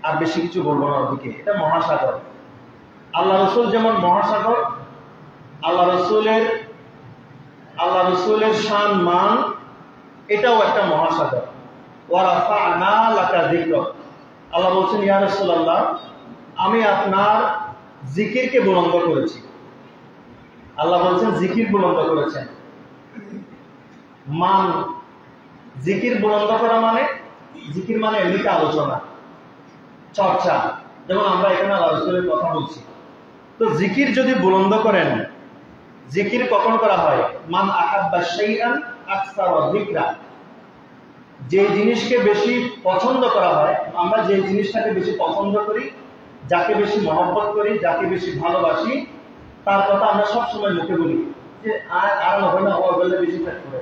আর বেশি কিছু বলবো না ওদিকে। এটা মহাসাগর। আল্লাহ রসুল যেমন মহাসাগর, আল্লাহ রসুলের শান মান এটাও একটা মহাসাগর। ওয়ারাফা'না লাকা যিকরাক, আল্লাহ বলছেন ইয়া রাসূলুল্লাহ আমি আপনার জিকিরকে বুলন্দ করেছি। আল্লাহ বলছেন জিকির বুলন্দ করেছেন। মান, জিকির বুলন্দ করা মানে, জিকির মানে এমনিতে আলোচনা, চর্চা, যেমন আমরা এখানে আল্লাহ রাসূলের কথা বলছি। তো জিকির যদি বুলন্দ করেন, জিকির কখন করা হয়? মান আহাব্বা শাইআন আকসারা যিকরা, যে জিনিসকে বেশি পছন্দ করা হয়, আমরা যে জিনিসটাকে বেশি পছন্দ করি, যাকে বেশি মহব্বত করি, যাকে বেশি ভালোবাসি, তার কথা আমরা সবসময় মুখে বলি যে আর হবে না, ওর বললে বেশি ফ্যাট করে,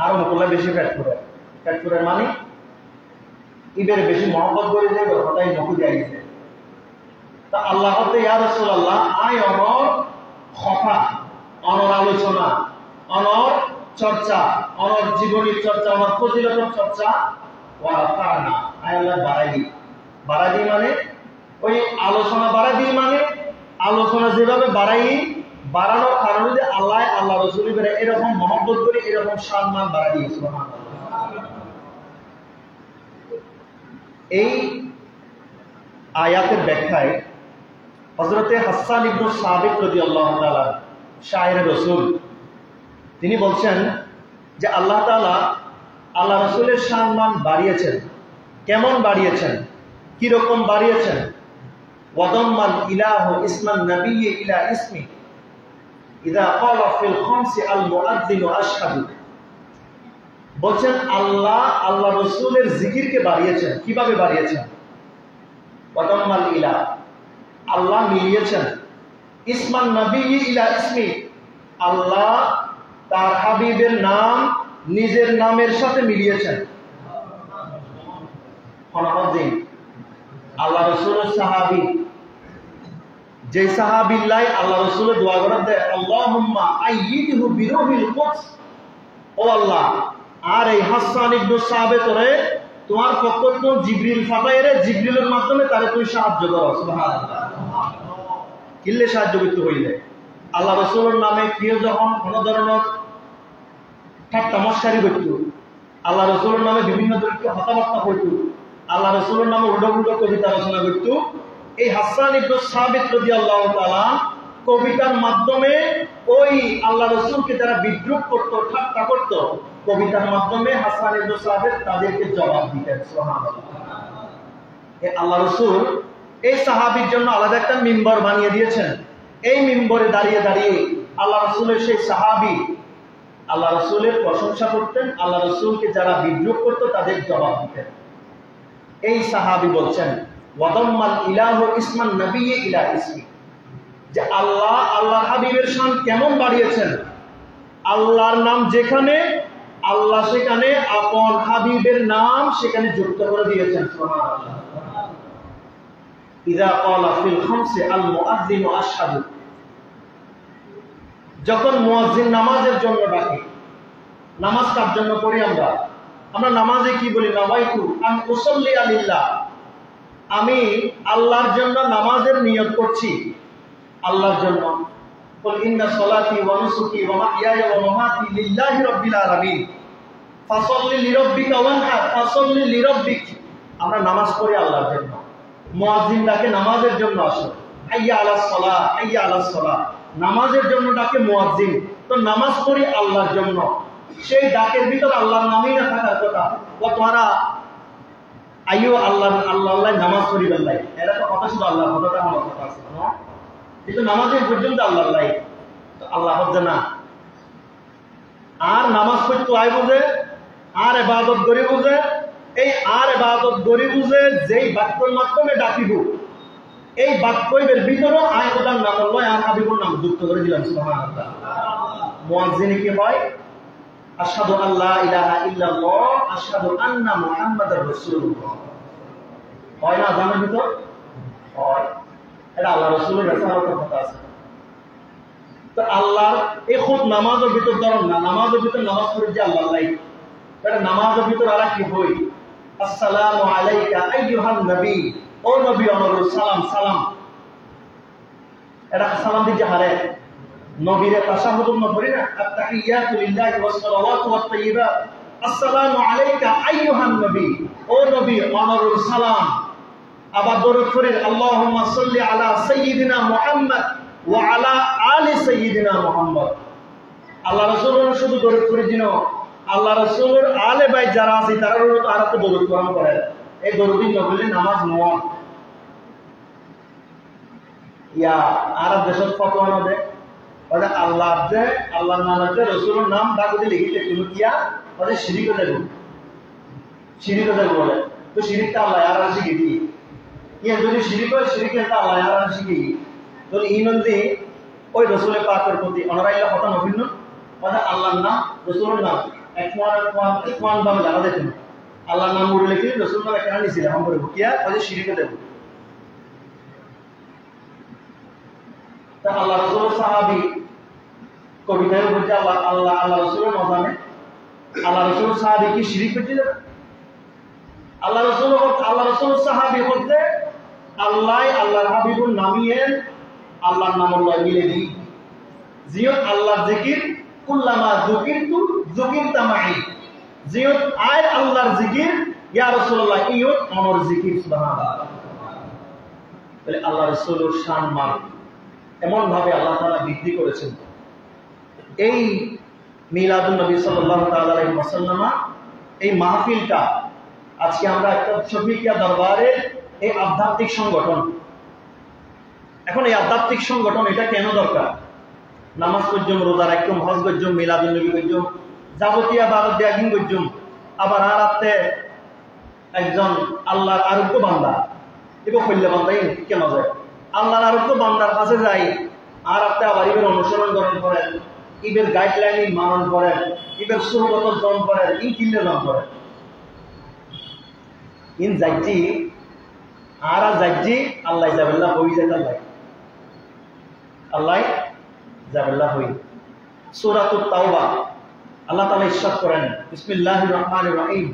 আরো মুখলে বেশি ফ্যাট করে। ফ্যাট করে মানে ইবের বেশি মহব্বত করে যে কথাই মুখে দিয়ে গেছে। তা আল্লাহ হতে ইয়া রাসূলুল্লাহ আয় অনর কথা, অনর আলোচনা, অনর চর্চা, অনর জীবনীর চর্চা, অনর ফজিলতের চর্চা, ওয়ারাফা'না আয় আল্লাহ বাড়াই মানে ওই আলোচনা বাড়াই দিই, মানে আলোচনা যেভাবে বাড়ানোর কারণে যে আল্লাহ রাসূলের এরকম মহব্বত করে, এরকম সম্মান বাড়াই দিয়েছে। এই আয়াতের ব্যাখ্যায় হযরতে হাসান ইবনে সাবিত রাদিয়াল্লাহু তাআলা শায়ের রাসূল, তিনি বলছেন যে আল্লাহ তাআলা আল্লাহ রাসূলের সম্মান বাড়িয়েছেন। কেমন বাড়িয়েছেন, কি রকম বাড়িয়েছেন? ওয়াদাম্মাল ইলাহু ইসমান নাবিয়্যি ইলা ইসমি ইযা ক্বালা ফিল খামসি আল মুআযযিনু আশহাদু। বলছেন আল্লাহ রাসূলের জিকিরকে বাড়িয়েছেন। কিভাবে বাড়িয়েছেন? ওয়াদাম্মাল ইলাহ, আল্লাহ মিলিয়েছেন, ইসমান নাবিয়্যি ইলা ইসমি, আল্লাহ তার হাবিবের নাম নিজের নামের সাথে মিলিয়েছেন। আল্লাহ রাসূলের সাহাবী, যে সাহাবীল্লাই আল্লাহ রাসূলের দোয়া করে দেয় আল্লাহুম্মা আইয়িদহু বিরূহিল কুদস, ও আল্লাহ আর এই হাসান ইবনে সাবিত রে তোমার পক্ষ থেকে জিবরিল পাঠায় রে, জিবরিলের মাধ্যমে তারে তুই সাহায্য করো। সুবহানাল্লাহ। কিল্লে সাহায্য করতে হইলে আল্লাহ রাসূলের নামে কেউ যখন কোন ধরনের ঠাট্টা মশকারি করত, আল্লাহ রাসূলের নামে বিভিন্ন ধরনের কথাবার্তা হইত, আল্লাহ রাসূলের নামে উল্টো কবিতা রচনা করত, এই হাসান ইবনে সাবিত রাদিয়াল্লাহু তাআলা কবিতার মাধ্যমে ওই আল্লাহ রাসূলকে যারা বিদ্রুপ করত, ঠাট্টা করত, কবিতার মাধ্যমে হাসান ইবনে সাবিত তাদেরকে জবাব দিতেন। সুবহানাল্লাহ। এই আল্লাহ রাসূল এই সাহাবীর জন্য আলাদা একটা মিম্বর বানিয়ে দিয়েছেন। এই মিম্বরে দাঁড়িয়ে দাঁড়িয়ে আল্লাহ রাসূলের সেই সাহাবী আল্লাহ রাসূলের প্রশংসা করতেন, আল্লাহ রাসূলকে যারা বিদ্রুপ করত তাদের জবাব দিতেন। এই সাহাবী বলছেন ওয়াদাম্মাল ইলাহু ইসমান নাবিয়্যি ইলা ইসমি, যে আল্লাহ হাবিবের শান কেমন বাড়িয়েছেন। আল্লাহর নাম যেখানে, আল্লাহ সেখানে আপন হাবিবের নাম সেখানে যুক্ত করে দিয়েছেন। সুবহানাল্লাহ। ইযা ক্বালা ফিল খামসি আল মুআযযিনু আশহাদু, যখন মুয়াজ্জিন নামাজের জন্য ডাকে, নামাজ কার জন্য পড়ি আমরা নামাজে কি বলি? নাওয়াইতু আন উসাল্লি লিল্লাহ, আমি আল্লাহর জন্য নামাজের নিয়ত করছি, আল্লাহর জন্য। কুল ইন্না সলাতি ওয়া নুসুকি ওয়া মাহইয়ায়া ওয়া মামাতি লিল্লাহি রাব্বিল আলামিন ফাসাল্লি লিরাব্বিকা ওয়ানহার ফাসাল্লি লিরাব্বিক। আমরা নামাজ পড়ি আল্লাহর জন্য। মুয়াজ্জিন ডাকে নামাজের জন্য আসো, হাইয়া আলাস সালাহ হাইয়া আলাস সালাহ, নামাজের জন্য ডাকে মুয়াজ্জিন। তো নামাজ পড়ি আল্লাহর জন্য, সেই ডাকের ভিতর আল্লাহর নামই না থাকার কথা। ও তোমরা আইয়ো আল্লাহ নামাজ পড়ি আল্লাহ, এরা তো কথা শুধু আল্লাহ কথাটা আমার কথা আছে না, কিন্তু নামাজের পর্যন্ত আল্লাহ লাই, তো আল্লাহ হচ্ছে না। আর নামাজ পড়তে আয় বুঝে, আর ইবাদত করি বুঝে, এই আর ইবাদত করি বুঝে যেই বাক্যের মাধ্যমে ডাকিব, এই বাক্যের ভিতরেও আয় খোদার নাম লয় আর হাবিবুর নাম যুক্ত করে দিলাম। সুবহানাল্লাহ। মুয়াজ্জিন কি হয়? আশহাদু আল্লা ইলাহা ইল্লাল্লাহ আশহাদু আন্না মুহাম্মাদার রাসূলুল্লাহ। হয় না জানার ভিতর? হয়। এটা আল্লাহ রাসূলের রিসালাতের কথা আছে। তো আল্লাহর এই খুদ নামাজের ভিতর ধরুন না, নামাজের ভিতর নামাজ পড়ে যে আল্লাহ লাই, এটা নামাজের ভিতর আর কি হই? আসসালামু আলাইকা আইয়ুহান নবী, ও নবী অনুরোধ সালাম সালাম। এটা সালাম দিতে হারে নবীরে তাশাহুদুন নবী না, আত-তাহিয়াতু লিল্লাহি ওয়াস সালাওয়াতু ওয়াত তাইয়্যিবাত, আসসালামু আলাইকা আইয়ুহান নবী, ও নবী অনুরোধ সালাম। আবার দরুদ পড়েন আল্লাহুম্মা সাল্লি আলা সাইয়্যিদিনা মুহাম্মদ ওয়া আলা আলি সাইয়্যিদিনা মুহাম্মদ। আল্লাহ রাসূলের শুধু দরুদ পড়ে দিন, আল্লাহ রাসূলের আলে বাইত যারা আছে তারাও তারা তো দরুদ কোরআন করে। এই দরুদ নবীর নামাজ নয় ইয়া আর দেশত ফতোয়া না দেয় ওটা আল্লাহ যে আল্লাহর নাম আছে রাসূলের নাম ডাকতে লিখিতে তুমি কিয়া ওটা শিরিক হয়ে যাবে, শিরিক হয়ে যাবে বলে। তো শিরিকটা আল্লাহ আর শিখিয়ে দিই ইয়া যদি শিরিক হয় শিরিকটা আল্লাহ আর শিখিয়ে তো ইমান দিয়ে ওই রাসূলের পাকের প্রতি অনারাইলা কথা নবীন ওটা আল্লাহর নাম রাসূলের নাম একমান দাম জানা যেত না। আল্লাহর নাম উড়ে লিখে রাসূলের নাম একটা নিছিল আমরা বলবো কিয়া ওটা শিরিক হয়ে যাবে। তা আল্লাহ রাসূলের সাহাবী কবিতায় বলছে আল্লাহ আল্লাহ আল্লাহ রাসূলের মজানে আল্লাহ রাসূলের সাহাবী কি শিরিক করতে যাবে? আল্লাহ রাসূলের সাহাবী বলতে আল্লাহ আল্লাহর হাবিবুর নামিয়ে আল্লাহর নাম আল্লাহ মিলে দিই জিয়ত আল্লাহর জিকির কুল্লামা যুকিরতু যুকিরতা মাই, জিয়ত আয় আল্লাহর জিকির ইয়া রাসূলুল্লাহ ইয়ত আমার জিকির সুবহানাল্লাহ। বলে আল্লাহ রাসূলের শান মান এমন ভাবে আল্লাহ তাআলা বৃদ্ধি করেছেন। এই মিলাদুন নবী সাল্লাল্লাহু তাআলা আলাইহি ওয়াসাল্লাম এই মাহফিলটা আজকে আমরা একটা শফিকিয়া দরবারের এই আধ্যাত্মিক সংগঠন। এখন এই আধ্যাত্মিক সংগঠন এটা কেন দরকার? নামাজ পর্যম, রোজা রাখুম, হজ পর্যম, মিলাদুন নবী পর্যম, যাবতীয় ইবাদত দেয়াগিন পর্যম, আবার আর রাতে একজন আল্লাহর আরোগ্য বান্দা এবং কল্যাণ বান্দাই কেন যায় আল্লাহর আরোগ্য বান্দার কাছে যাই আর আপনি আবার ইবের অনুসরণ গ্রহণ করেন, ইবের গাইডলাইন মানন করেন, ইবের সুহবত গ্রহণ করেন, ইন কিনলে গ্রহণ করেন ইন যাইছি আর যাইছি আল্লাহ যাবেল্লাহ হই যায় আল্লাহ আল্লাহ যাবেল্লাহ হই। সূরাতুত তাওবা আল্লাহ তাআলা ইরশাদ করেন বিসমিল্লাহির রহমানির রহিম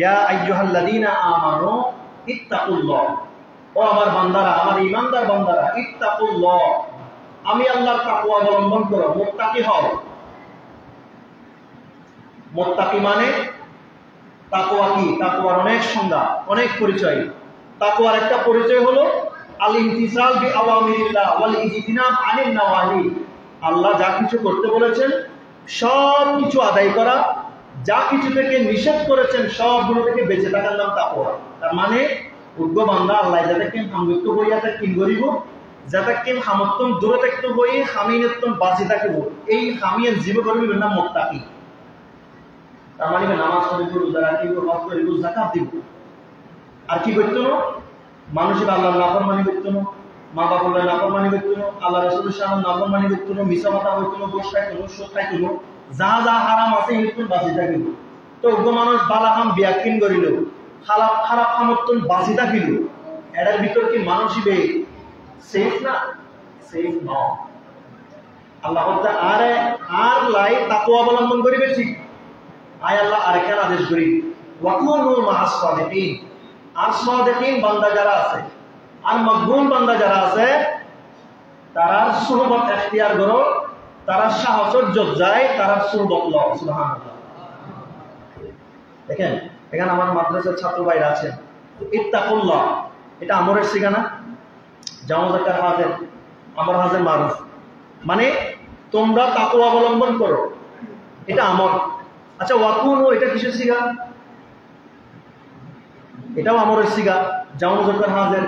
ইয়া আইয়ুহাল্লাযীনা আমানু ইত্তাকুল্লাহ, ও আমার বান্দারা আমার ঈমানদার বান্দারা ইত্তাকুল্লাহ আমি আল্লাহর তাকওয়া অবলম্বন করো, মুত্তাকি হও। মুত্তাকি মানে তাকওয়া কি? তাকওয়ার অনেক সংজ্ঞা, অনেক পরিচয়। তাকওয়ার একটা পরিচয় হলো আল ইমতিসাল বি আওয়ামিরিল্লাহ ওয়াল ইজতিনাব আনিন নাওয়াহি, আল্লাহ যা কিছু করতে বলেছেন সব কিছু আদায় করা, যা কিছু থেকে নিষেধ করেছেন সবগুলো থেকে বেঁচে থাকার নাম তাকওয়া। তার মানে উগ্র বান্দা আল্লাহ যাদেরকে হামযুক্ত হইয়া কিন করিব, যাদেরকে হামত্তম দূরে থাকতে হই হামিনত্তম বাঁচি থাকিব, এই হামিয়ার জীব করিবের নাম মুত্তাকি। তার মানে নামাজ পড়িব, রোজা রাখিব, হজ করিব, যাকাত দিব, আর কি করতো না মানুষের আল্লাহর নাফরমানি করতো না, মা বাবার নাফরমানি করতো না, আল্লাহ রাসূলের সামনে নাফরমানি করতো না, মিছা কথা হইতো না, গোশ খাইতো না, সুদ খাইতো না, যা যা হারাম আছে এগুলো বাঁচি থাকিব। তো উগ্র মানুষ বালা হাম ব্যাকিন করিল, খারাপ খারাপ হামত্তন বাঁচি থাকিল, এটার ভিতর কি মানুষ হিবে সেফ না? সেফ ন। আল্লাহ আরে আর লাই তাকওয়া অবলম্বন করিবে ঠিক, আয় আল্লাহ আরেকখান আদেশ করি ওয়াকুনু মা'আস সাদিকিন, আর সাদিকিন বান্দা যারা আছে আর মকবুল বান্দা যারা আছে তারার সুহবত ইখতিয়ার করো, তারা সাহচর্য যায়, তারা সুহবত লও। সুবহানাল্লাহ। দেখেন এখানে আমার মাদ্রাসার ছাত্র ভাইরা আছেন, ইত্তাকুল্লাহ এটা আমরের ঠিকানা, জামাজাকার হাজের আমর হাজের মারুফ, মানে তোমরা তাকওয়া অবলম্বন করো, এটা আমর। আচ্ছা ওয়াকুনু এটা কিসের সিগা? এটাও আমরের সিগা, জামা মুযাক্কার হাজির।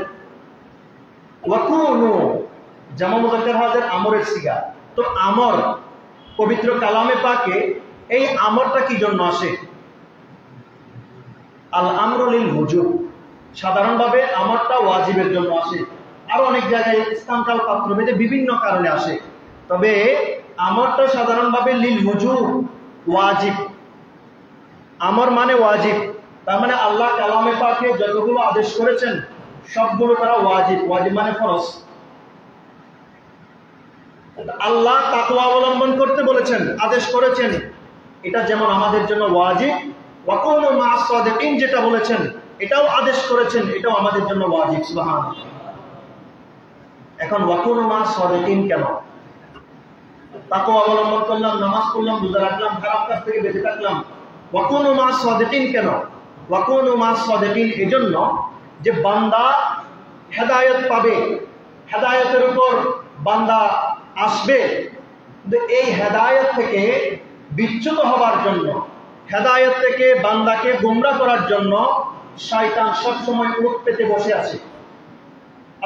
ওয়াকুনু জামা মুযাক্কার হাজির আমরের সিগা। তো আমর পবিত্র কালামে পাকে এই আমরটা কি জন্য আসে? আল আমরু লিল ওয়াজুব, সাধারণভাবে আমরটা ওয়াজিবের জন্য আসে, আর অনেক জায়গায় ইসলামকাল পাত্রভেদে বিভিন্ন কারণে আসে, তবে আমরটা সাধারণভাবে লিল ওয়াজুব, ওয়াজিব। আমর মানে ওয়াজিব, তার মানে আল্লাহ কালামে পাকে যতগুলো আদেশ করেছেন সবগুলো তারা ওয়াজিব। ওয়াজিব মানে ফরজ। আল্লাহ তাকওয়া অবলম্বন করতে বলেছেন, আদেশ করেছেন, এটা যেমন আমাদের জন্য ওয়াজিব, ওয়াকুনু মা'আস সাদিকিন যেটা বলেছেন এটাও আদেশ করেছেন, এটাও আমাদের জন্য ওয়াজিব। সুবহানাল্লাহ। এখন ওয়াকুনু মা'আস সাদিকিন কেন? তাকওয়া অবলম্বন করলাম, নামাজ পড়লাম, রোজা রাখলাম, খারাপ কাজ থেকে বেঁচে থাকলাম, ওয়াকুনু মা'আস সাদিকিন কেন? ওয়াকুনু মা'আস সাদিকিন এজন্য যে বান্দা হেদায়েত পাবে, হেদায়েতের উপর বান্দা আসবে, কিন্তু এই হেদায়েত থেকে বিচ্যুত হবার জন্য, হেদায়েত থেকে বান্দাকে গোমরাহ করার জন্য শয়তান সবসময় মুখ পেতে বসে আছে।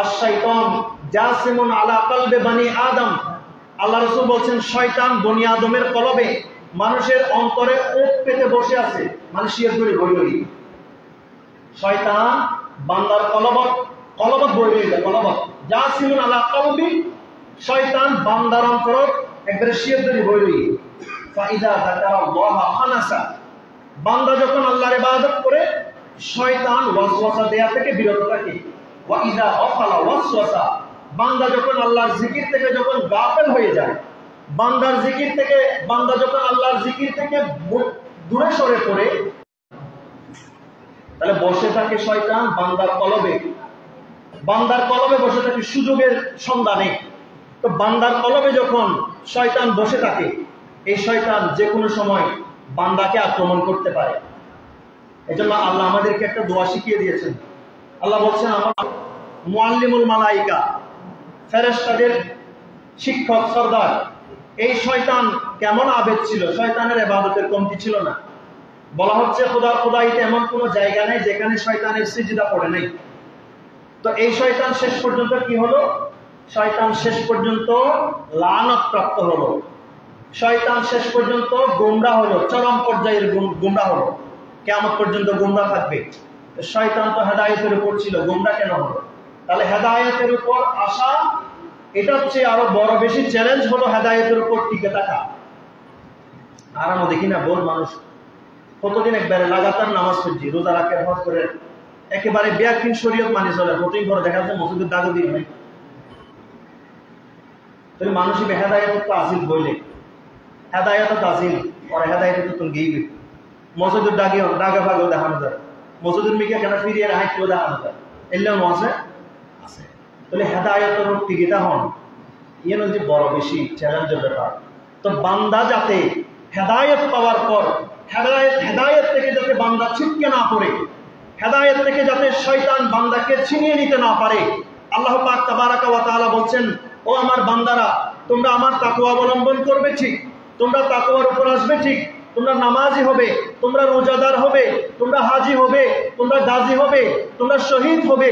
আশ-শাইতান জাসিমুন আলা কলবে বনি আদম। আল্লাহ রাসূল বলছেন শয়তান বনি আদমের কলবে, মানুষের অন্তরে মুখ পেতে বসে আছে। মানে শিয়র করে বলি শয়তান বান্দার কলবত বই রইল, কলবত জাসিমুন আলা কলবি, শয়তান বান্দার অন্তর একবারে শিয়র করে বই রইল। ফাইদা যাকারাল্লাহ খানাসা, বান্দা যখন আল্লাহর ইবাদত করে শয়তান ওয়াসওয়াসা দেয়া থেকে বিরত থাকে। ওয়া ইযা আফালা ওয়াসওয়াসা, বান্দা যখন আল্লাহর জিকির থেকে যখন গাফেল হয়ে যায়, বান্দার জিকির থেকে বান্দা যখন আল্লাহর জিকির থেকে দূরে সরে পড়ে, তাহলে বসে থাকে শয়তান বান্দার কলবে। বান্দার কলবে বসে থাকে সুযোগের সন্ধানে। তো বান্দার কলবে যখন শয়তান বসে থাকে, এই শয়তান যে কোনো সময় বান্দাকে আক্রমণ করতে পারে। এজন্য আল্লাহ আমাদেরকে একটা দোয়া শিখিয়ে দিয়েছেন। আল্লাহ বলছেন আমার মুআল্লিমুল মালাইকা, ফেরেশতাদের শিক্ষক সরদার। এই শয়তান কেমন আবেদ ছিল, শয়তানের ইবাদতের কমতি ছিল না। বলা হচ্ছে খোদাইতে এমন কোনো জায়গা নেই যেখানে শয়তানের সিজদা পড়ে নাই। তো এই শয়তান শেষ পর্যন্ত কি হলো? শয়তান শেষ পর্যন্ত লানত প্রাপ্ত হলো, শয়তান শেষ পর্যন্ত গোমরাহ হলো, চরম পর্যায়ের গোমরাহ হলো, কিয়ামত পর্যন্ত গোমরাহ থাকবে। শয়তান তো হেদায়েতের উপর ছিল, গোমরাহ কেন হলো? তাহলে হেদায়েতের উপর আসা, এটা হচ্ছে আরো বড় বেশি চ্যালেঞ্জ হলো হেদায়েতের উপর টিকে থাকা। আর আমরা দেখি না বহু মানুষ কতদিন একবারে লাগাতার নামাজ পড়ছি, রোজা রাখে, হজ করে, একেবারে বেয়াকিন শরীয়ত মানি চলে, প্রতিদিন করে দেখা যাচ্ছে মসজিদের দাগও দিয়ে নাই। তুমি মানুষই হেদায়েত তো আসিল বইলে, হেদায়েত তো আসিল আর হেদায়েত তো তুমি গিয়ে মসজিদের দাগে ভাগেও দেখানো যায়, মসজিদের মিকে কেন ফিরিয়ে হাইটকেও দেখানো যায়, এলেও মজে আছে। তাহলে হেদায়েতের টিকিটা হন, ইয়ে যে বড় বেশি চ্যালেঞ্জের ব্যাপার। তো বান্দা যাতে হেদায়েত পাওয়ার পর হেদায়েত থেকে যাতে বান্দা ছিটকে না পড়ে, হেদায়েত থেকে যাতে শয়তান বান্দাকে ছিনিয়ে নিতে না পারে, আল্লাহ পাক তাবারাকা ওয়া তাআলা বলছেন, ও আমার বান্দারা, তোমরা আমার তাকওয়া অবলম্বন করবে ঠিক, তোমরা তাকওয়ার উপর আসবে ঠিক, তোমরা নামাজি হবে, তোমরা রোজাদার হবে, তোমরা হাজি হবে, তোমরা গাজী হবে, তোমরা শহীদ হবে।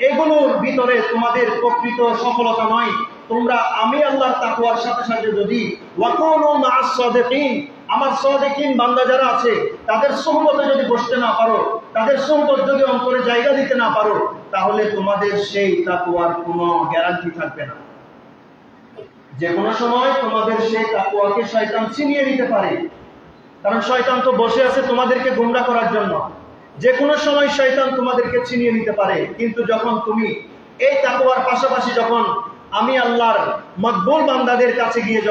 এগুলোর ভিতরে তোমাদের প্রকৃত সফলতা নয়। তোমরা আমি আল্লাহর তাকওয়ার সাথে সাথে যদি ওয়াকুনু মা'আস সাদিকিন, আমার সাদিকিন বান্দা যারা আছে তাদের সুহবতে যদি বসতে না পারো, তাদের সুহবত যদি অন্তরে জায়গা দিতে না পারো, তাহলে তোমাদের সেই তাকওয়ার কোনো গ্যারান্টি থাকবে না। যে কোনো সময় তোমাদের সেই তাকওয়াকে শয়তান ছিনিয়ে নিতে পারে, কারণ শয়তান তো বসে আছে তোমাদেরকে গোমরাহ করার জন্য। যে কোনো সময় শয়তান তোমাদেরকে ছিনিয়ে নিতে পারে। কিন্তু যখন তুমি এই তাকওয়ার পাশাপাশি যখন আমি আল্লাহর মকবুল বান্দাদের কাছে গিয়ে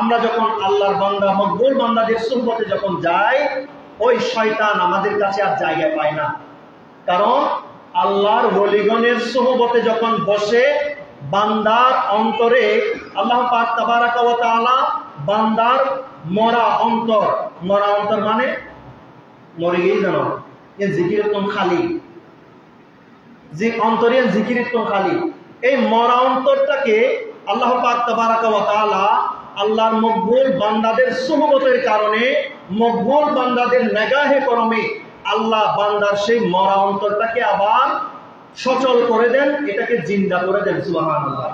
আমরা যখন আল্লাহর বান্দা মকবুল বান্দাদের সুহবতে যখন যাই, ওই শয়তান আমাদের কাছে আর জায়গা পায় না। কারণ আল্লাহর ওলিগণের সুহবতে যখন বসে বান্দার অন্তরে আল্লাহ পাক তাবারাকা ওয়া তাআলা বান্দার মরা অন্তর মানে মরে গিয়ে জানো এ জিকিরতুন খালি, যে অন্তরে জিকিরতুন খালি, এই মরা অন্তরটাকে আল্লাহ পাক তাবারাকা ওয়া তাআলা আল্লাহর মকবুল বান্দাদের সুহবতের কারণে, মকবুল বান্দাদের নেগাহে করমে আল্লাহ বান্দার সেই মরা অন্তরটাকে আবার সচল করে দেন, এটাকে জিন্দা করে দেন। সুবহানাল্লাহ।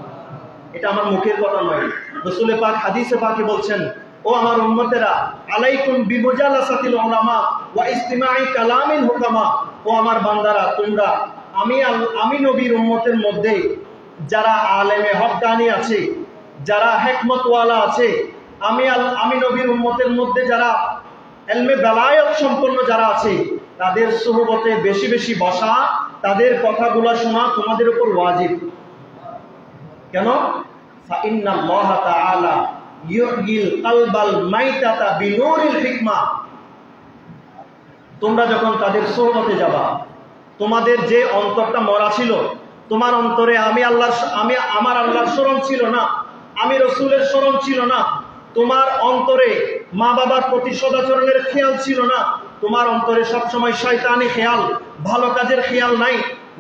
এটা আমার মুখের কথা নয়, রাসূল পাক হাদিসে পাকে বলছেন, ও আমার উম্মতেরা, আলাইকুম বিমুজালাসাতিল উলামা ওয়া ইস্তিমাই কালামিল হুকামা। ও আমার বান্দারা, তোমরা আমি নবীর উম্মতের মধ্যে যারা আলেমে হক্কানি আছে, যারা হিকমতওয়ালা আছে, আমি নবীর উম্মতের মধ্যে যারা ইলমে বেলায়েত সম্পন্ন যারা আছে, তাদের সুহবতে বেশি বেশি বসা, তাদের কথাগুলো শোনা তোমাদের উপর ওয়াজিব। কেন? ফাইন্নাল্লাহ তাআলা ইউহিল কালবাল মাইতাতা বিনুরিল হিকমা। তোমরা যখন তাদের সোহবতে যাবা, তোমাদের যে অন্তরটা মরা ছিল, তোমার অন্তরে আমার আল্লাহর স্মরণ ছিল না, আমি রসুলের স্মরণ ছিল না, তোমার অন্তরে মা বাবার প্রতি সদাচরণের খেয়াল ছিল না, তোমার অন্তরে সবসময় শয়তানি খেয়াল, ভালো কাজের খেয়াল নাই,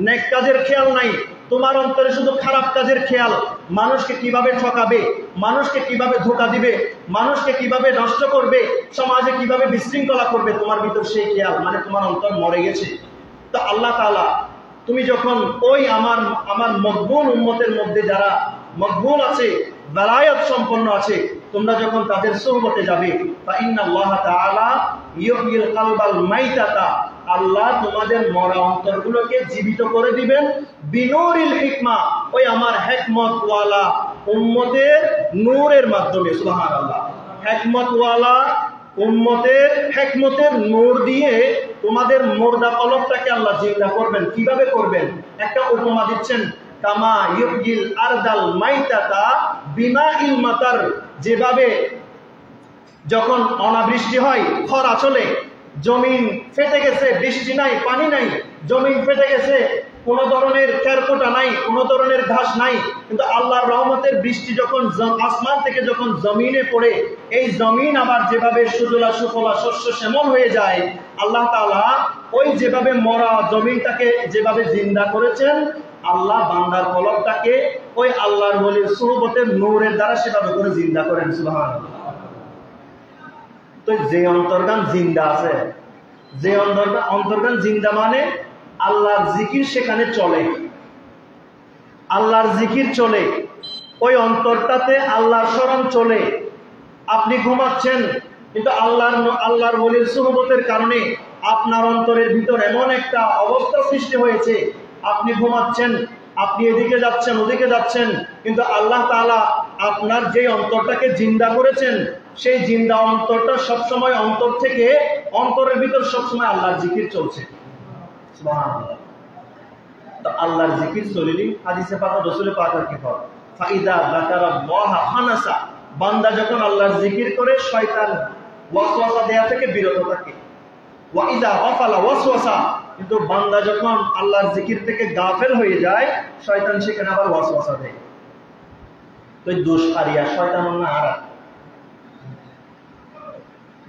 নেক কাজের খেয়াল নাই, তোমার অন্তরে শুধু খারাপ কাজের খেয়াল, মানুষকে কিভাবে ঠকাবে, মানুষকে কিভাবে ধোঁকা দিবে, মানুষকে কিভাবে নষ্ট করবে, সমাজে কিভাবে বিশৃঙ্খলা করবে, তোমার ভিতর সেই খেয়াল, মানে তোমার অন্তর মরে গেছে। তো আল্লাহ তাআলা, তুমি যখন ওই আমার মকবুল উম্মতের মধ্যে যারা মকবুল আছে, বেলায়েত সম্পন্ন আছে, তোমরা যখন তাদের সোহবতে যাবে, ফাইন্নাল্লাহ তাআলা ইউহিল কালবাল মাইতাতা, আল্লাহ তোমাদের মরা অন্তরগুলোকে জীবিত করে দিবেন বিনুরিল হিকমা, ওই আমার হিকমতওয়ালা উম্মতের নূরের মাধ্যমে। সুবহানাল্লাহ। হিকমতওয়ালা উম্মতের হিকমতের নূর দিয়ে তোমাদের মুর্দা কলবটাকে আল্লাহ জিন্দা করবেন। কিভাবে করবেন? একটা উপমা দিচ্ছেন, কামা ইউহিল আরদাল মাইতাতা বিমাইল মাতার, যেভাবে যখন অনাবৃষ্টি হয়, খরা চলে, জমিন ফেটে গেছে, বৃষ্টি নাই, পানি নাই, জমিন ফেটে গেছে, কোনো ধরনের খেরকোটা নাই, কোনো ধরনের ঘাস নাই, কিন্তু আল্লাহর রহমতের বৃষ্টি যখন আসমান থেকে যখন জমিনে পড়ে, এই জমিন আবার যেভাবে সুজলা সুফলা শস্য শ্যামল হয়ে যায়, আল্লাহ তাআলা ওই যেভাবে মরা জমিনটাকে যেভাবে জিন্দা করেছেন, আল্লাহ বান্দার কলবটাকে ওই আল্লাহর ওলির সুহবতের নূরের দ্বারা সেভাবে করে জিন্দা করেন। সুবহানাল্লাহ। তো যে অন্তর্গান জিন্দা আছে, যে অন্তর্গান জিন্দা মানে আল্লাহর জিকির সেখানে চলে, আল্লাহর জিকির চলে, ওই অন্তরটাতে আল্লাহর স্মরণ চলে। আপনি ঘুমাচ্ছেন, কিন্তু আল্লাহর ওলির সুহবতের কারণে আপনার অন্তরের ভিতর এমন একটা অবস্থা সৃষ্টি হয়েছে, আপনি ঘুমাচ্ছেন, আপনি এদিকে যাচ্ছেন ওদিকে যাচ্ছেন, কিন্তু আল্লাহ তাআলা আপনার যে অন্তরটাকে জিন্দা করেছেন, সেই জিন্দা অন্তরটা সবসময় অন্তর থেকে, অন্তরের ভিতর সবসময় আল্লাহর জিকির চলছে। সুবহানাল্লাহ। তো আল্লাহর জিকির চলিলি হাদিসে পাক রাসূলে পাকের কি হয়, ফাইদা যাকারাল্লাহ খানাসা, বান্দা যখন আল্লাহর জিকির করে শয়তান ওয়াসওয়াসা দেয়া থেকে বিরত থাকে। ওয়া ইযা গাফালা ওয়াসওয়াসা, কিন্তু বান্দা যখন আল্লাহর জিকির থেকে গাফেল হয়ে যায়, শয়তান সেখানে আবার ওয়াসওয়াসা দেয়। তো দোষ হারিয়া শয়তান না আরা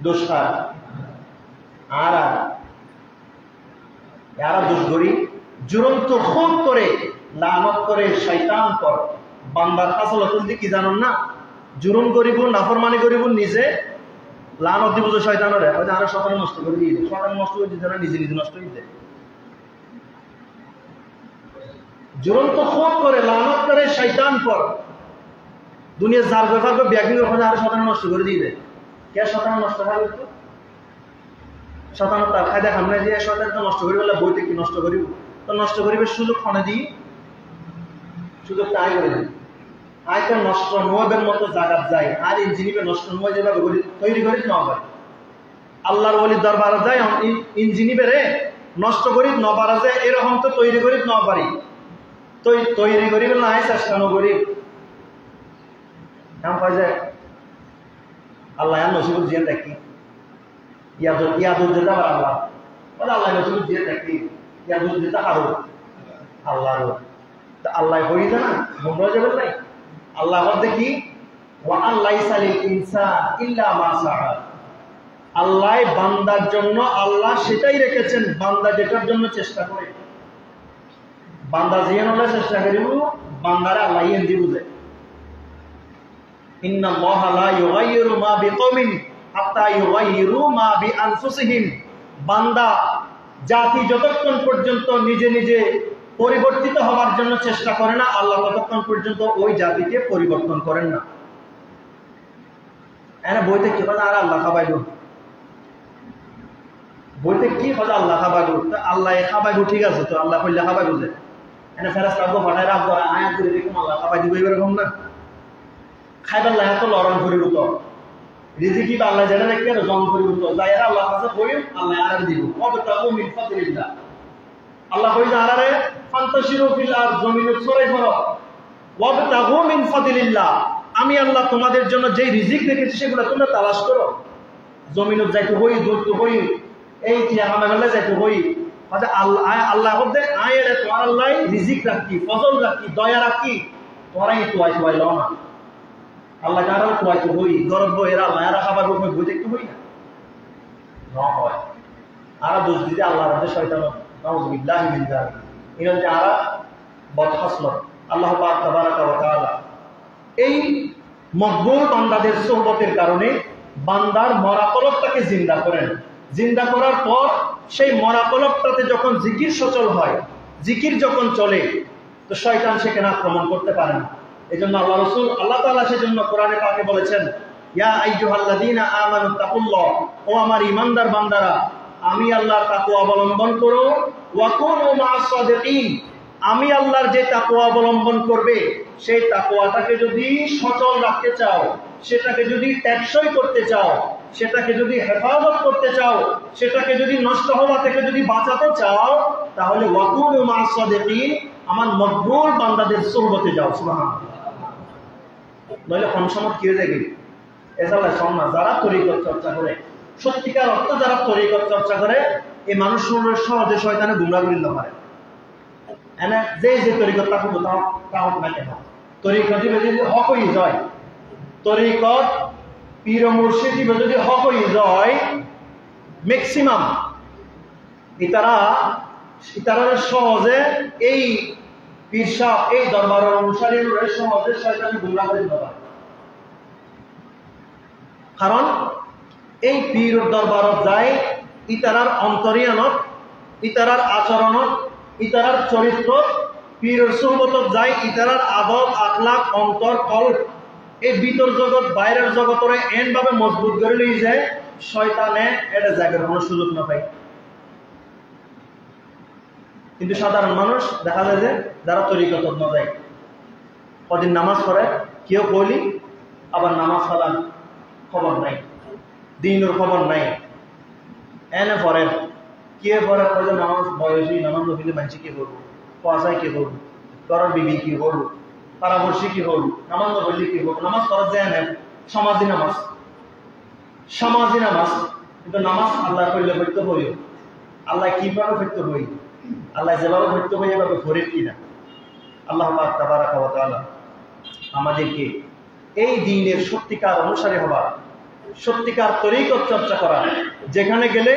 দোষ হার আর যারা দোষ করি জুরন্ত খুন করে লানত করে শয়তান কর, বান্দার আসল কি জানেন না, জুরুম করিব নাফরমানি করিব, নিজে লানত দিব তো শয়তানের, আরো শয়তান নষ্ট করে দিয়ে দেয়, শয়তান নষ্ট করে দিতে নিজে নিজে নষ্ট হয়ে যায়। জুরন্ত খুন করে লানত করে শয়তান কর, দুনিয়া যার ব্যাপার ব্যাকিং ওখানে আরো শয়তান নষ্ট করে দিয়ে দেয়। কে শয়তান নষ্ট হবে? তো শয়তান তার খায়দা খামনে দিয়ে শয়তান তো নষ্ট করি বলে বইতে কি নষ্ট করিব, তো নষ্ট করিবে সুযোগ খনে দিই, সুযোগটা আয় করে দিই, আয়টা নষ্ট নোয়াবের মতো জায়গার যায়, আর ইঞ্জিনিয়ার নষ্ট নোয়া যেভাবে তৈরি করি নেওয়া পারে। আল্লাহর ওলির দরবারে যায় ইঞ্জিনিয়ারে নষ্ট করি নবারা যায়, এরকম তো তৈরি করি নেওয়া পারি, তৈরি করি না আয় চেষ্টা করি এমন কয় যায় আল্লাহ নসিব জিয়ান দেখি ইয়াদুল যেটা আবার আল্লাহ আল্লাহ নসিব জিয়ান দেখি ইয়াদুল যেটা আরো আল্লাহর আল্লাহ হয়ে যায় না, মনে যাবে নাই। আল্লাহ দেখি ওয়া আল্লাইসা লিল ইনসান ইল্লা মা সাআ, আল্লাহ বান্দার জন্য আল্লাহ সেটাই রেখেছেন বান্দা যেটার জন্য চেষ্টা করে। বান্দা জিয়ানোর চেষ্টা করিব, বান্দারে আল্লাহ ইন্দি বুঝে। ইন্নাল্লাহা লা ইউগাইয়িরু মা বিকওমিন হাত্তা ইউগাইয়িরু মা বিআনফুসিহিম, বান্দা জাতি যতক্ষণ পর্যন্ত নিজে নিজে পরিবর্তিত হওয়ার জন্য চেষ্টা করে না, আল্লাহ ততক্ষণ পর্যন্ত ওই জাতিকে পরিবর্তন করেন না। এনে বইতে কি কথা আর আল্লাহ খাবাইব, বইতে কি কথা আল্লাহ খাবাইব, আল্লাহ খাবাইব ঠিক আছে, তো আল্লাহ কইলে খাবাইব যে এনে ফেরেশতা আব্বু ফাটাই রাখ করে আয়াত করে দেখুন আল্লাহ খাবাই দিব এরকম না। খাইবার লাগে তো লড়ন করিব, তো রিজিকি বা আল্লাহ যেটা রেখে জন করিব, তো যাই আল্লাহ কাছে বইম আল্লাহ আর দিব অবতাবু মিন ফাদলিল্লাহ। আল্লাহ কইছে আরে ফান্তাশিরু ফিল আরদ, জমিনে ছড়াই পড়ো, ওয়াবতাগু মিন ফাদলিল্লাহ, আমি আল্লাহ তোমাদের জন্য যেই রিজিক রেখেছি সেগুলো তোমরা তালাশ করো। জমিনে যাইতে হই, দৌড়তে হই, এই যে আমরা গেলে যাইতে হই আচ্ছা আল্লাহ আল্লাহ হতে আয়ের তোমার আল্লাহ রিজিক রাখি ফজল রাখি দয়া রাখি তোরাই তোয়াই তোয়াই লও না আল্লাহ যারা তোয়াই তো হই গরব এরা আল্লাহ এরা খাবার রূপে বুঝে একটু হই না হয় আর দোষ দিতে আল্লাহ রাতে শয়তান নাউযুবিল্লাহি মিন যালিক এরা যে আর বদহসলত আল্লাহ পাক তাবারাকা ওয়া তাআলা এই মকবুল বান্দাদের সোহবতের কারণে বান্দার মরা কলবটাকে জিন্দা করেন জিন্দা করার পর সেই মরা কলবটাতে যখন জিকির সচল হয় জিকির যখন চলে তো শয়তান সেখানে আক্রমণ করতে পারে না এজন্য আল্লাহ রাসূল আল্লাহ তাআলা সেজন্য কোরআনে পাকে বলেছেন ইয়া আইয়ুহাল্লাযীনা আমানু তাকুল্লাহ ও আমার ঈমানদার বান্দারা আমি আল্লাহর তাকওয়া অবলম্বন করো ওয়া কুনু মা'আস সাদিকিন আমি আল্লাহর যে তাকওয়া অবলম্বন করবে সেই তাকওয়াটাকে যদি সচল রাখতে চাও সেটাকে যদি টেকসই করতে চাও সেটাকে যদি হেফাজত করতে চাও সেটাকে যদি নষ্ট হওয়া থেকে যদি বাঁচাতে চাও তাহলে ওয়া কুনু মা'আস সাদিকিন আমার মকবুল বান্দাদের সোহবতে যাও সুবহানাল্লাহ নইলে কনসমত কি হয়ে যাবে এজালা শোনা যারা তরিকত চর্চা করে সত্যিকার অর্থ যারা তরিকত চর্চা করে এই মানুষগুলোর সহজে শয়তানে গুমরাহ করে দিতে পারে এনে যে তরিকত তাকে তাও না কেন তরিকত যদি হক হয়ে যায় তরিকত পীর মুর্শিদ যদি হক হয়ে যায় ম্যাক্সিমাম ইতারা সহজে এই পীর সাহেব এই দরবারের অনুসারীরা সহজে শয়তানে গুমরাহ করে দিতে পারে কারণ এই পীর দরবারত যায় ইতারার অন্তরিয়ানত ইতারার আচরণত ইতারার চরিত্র পীরের সোহবতত যায় ইতারার আদব আখলাক অন্তর কল্প এই ভিতর জগৎ বাইরের জগতরে এন ভাবে মজবুত করে লই যায় শয়তানে এটা জায়গার কোনো সুযোগ না পায় কিন্তু সাধারণ মানুষ দেখা যায় যে যারা তরিকত না যায় কদিন নামাজ পড়ে কেউ বলি আবার নামাজ পড়ার খবর নাই দিনের খবর নাই এনে পড়েন কে পড়ে কয়জন নামাজ বয়সী নামাজ নফিলে মানছি কি করবো পয়সায় কি করবো করার বিবি কি করবো পারাবর্ষী কি করবো নামাজ নফিলে কি করবো নামাজ করার যায় না সমাজী নামাজ কিন্তু নামাজ আল্লাহ করলে হইতে হই আল্লাহ কিভাবে হইতে হই আল্লাহ যেভাবে হইতে হই এভাবে ঘরের কিনা আল্লাহ পাক তাবারাকা ওয়া তাআলা আমাদেরকে এই দ্বীনের সত্যিকার অনুসারী হওয়া সত্যিকার তরিকত চর্চা করা যেখানে গেলে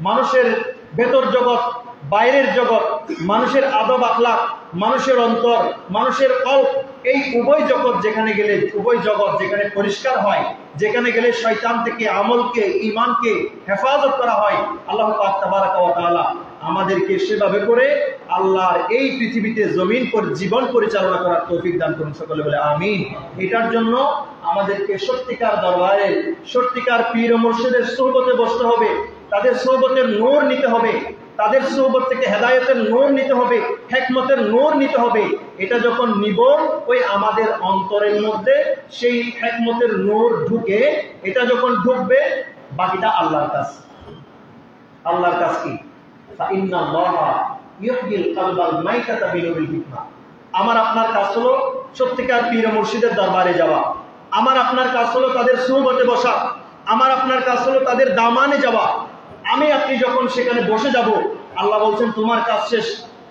মানুষের ভেতর জগৎ বাইরের জগৎ মানুষের আদব আখলাক মানুষের অন্তর মানুষের কল্প এই উভয় জগৎ যেখানে গেলে উভয় জগৎ যেখানে পরিষ্কার হয় যেখানে গেলে শয়তান থেকে আমলকে ঈমানকে হেফাজত করা হয় আল্লাহ পাক তাবারাকা ওয়া তাআলা আমাদেরকে সেভাবে করে আল্লাহর এই পৃথিবীতে জমিন জীবন পরিচালনা করার তৌফিক দান করুন সকলে বলে আমিন এটার জন্য আমাদেরকে সত্যিকার দরবারে সত্যিকার পীর ও মুর্শিদের সোহবতে বসতে হবে তাদের সোহবতের নূর নিতে হবে তাদের সোহবত থেকে হেদায়েতের নূর নিতে হবে হিকমতের নূর নিতে হবে এটা যখন নিব ওই আমাদের অন্তরের মধ্যে সেই হিকমতের নূর ঢুকে এটা যখন ঢুকবে বাকিটা আল্লাহর কাজ কি আমার আপনার কাজ হলো সত্যিকার পীর মুর্শিদের দরবারে যাওয়া আমার আপনার কাজ হলো তাদের সোহবতে বসা আমার আপনার কাজ হলো তাদের দামানে যাওয়া আমি আপনি যখন সেখানে বসে যাব আল্লাহ বলছেন তোমার কাজ শেষ